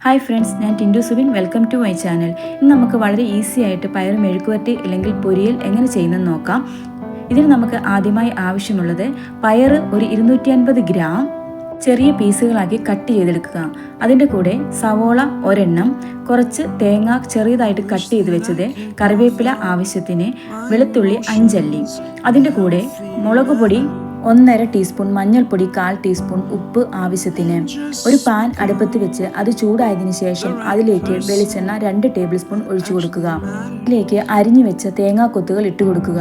Hi friends, ഞാൻ Tindu Subin. Welcome to my channel. ഇന്ന് നമുക്ക് വളരെ ഈസി ആയിട്ട് പയർ മെഴുക്കുവരട്ടി അല്ലെങ്കിൽ പൊരിയൽ എങ്ങനെ ചെയ്യുന്നതെന്ന് നോക്കാം. ഇതിന് നമുക്ക് ആദ്യമായി ആവശ്യമുള്ളത് പയർ ഒരു 250 ഗ്രാം ചെറിയ പീസുകളാക്കി കട്ട് ചെയ്തെടുക്കുക. അതിൻ്റെ കൂടെ സവോള ഒരെണ്ണം, കുറച്ച് തേങ്ങ ചെറിയതായിട്ട് കട്ട് ചെയ്ത് വെച്ചത്, കറിവേപ്പില ആവശ്യത്തിന്, വെളുത്തുള്ളി 5 അല്ലി, അതിൻ്റെ കൂടെ മുളക് പൊടി 1.5 ടീസ്പൂൺ, മഞ്ഞൾപ്പൊടി 1/4 ടീസ്പൂൺ, ഉപ്പ് ആവശ്യത്തിന്. ഒരു പാൻ അടുപ്പത്ത് വെച്ച് അത് ചൂടായതിനു ശേഷം അതിലേക്ക് വെളിച്ചെണ്ണ 2 ടേബിൾ സ്പൂൺ ഒഴിച്ചു കൊടുക്കുക. അതിലേക്ക് അരിഞ്ഞു വെച്ച തേങ്ങാക്കൊത്തുകൾ ഇട്ട് കൊടുക്കുക.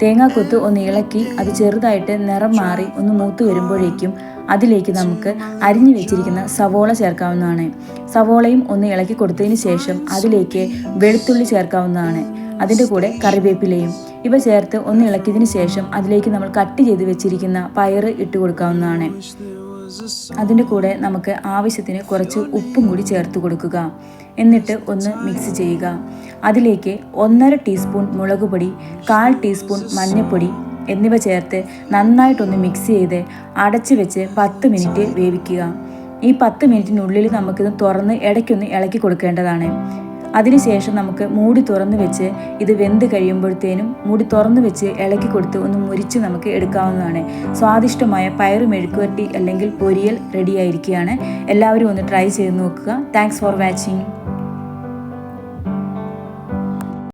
തേങ്ങാക്കൊത്ത് ഒന്ന് ഇളക്കി അത് ചെറുതായിട്ട് നിറം മാറി ഒന്ന് മൂത്ത് വരുമ്പോഴേക്കും അതിലേക്ക് നമുക്ക് അരിഞ്ഞു വെച്ചിരിക്കുന്ന സവോള ചേർക്കാവുന്നതാണ്. സവോളയും ഒന്ന് ഇളക്കി കൊടുത്തതിന് ശേഷം അതിലേക്ക് വെളുത്തുള്ളി ചേർക്കാവുന്നതാണ്. അതിൻ്റെ കൂടെ കറിവേപ്പിലയും ഇവ ചേർത്ത് ഒന്ന് ഇളക്കിയതിന് ശേഷം അതിലേക്ക് നമ്മൾ കട്ട് ചെയ്ത് വെച്ചിരിക്കുന്ന പയർ ഇട്ട് കൊടുക്കാവുന്നതാണ്. അതിൻ്റെ കൂടെ നമുക്ക് ആവശ്യത്തിന് കുറച്ച് ഉപ്പും കൂടി ചേർത്ത് കൊടുക്കുക. എന്നിട്ട് ഒന്ന് മിക്സ് ചെയ്യുക. അതിലേക്ക് 1.5 ടീസ്പൂൺ മുളക് പൊടി, 1/4 ടീസ്പൂൺ മഞ്ഞൾപ്പൊടി എന്നിവ ചേർത്ത് നന്നായിട്ടൊന്ന് മിക്സ് ചെയ്ത് അടച്ചു വെച്ച് 10 മിനിറ്റ് വേവിക്കുക. ഈ 10 മിനിറ്റിനുള്ളിൽ നമുക്കിത് തുറന്ന് ഇടയ്ക്കൊന്ന് ഇളക്കി കൊടുക്കേണ്ടതാണ്. അതിനുശേഷം നമുക്ക് മൂടി തുറന്ന് വെച്ച് ഇത് വെന്ത് കഴിയുമ്പോഴത്തേനും മൂടി തുറന്ന് വെച്ച് ഇളക്കി കൊടുത്ത് ഒന്ന് മുരിച്ച് നമുക്ക് എടുക്കാവുന്നതാണ്. സ്വാദിഷ്ടമായ പയർ മെഴുക്കുവരട്ടി അല്ലെങ്കിൽ പൊരിയൽ റെഡിയായിരിക്കുകയാണ്. എല്ലാവരും ഒന്ന് ട്രൈ ചെയ്ത് നോക്കുക. Thanks for watching.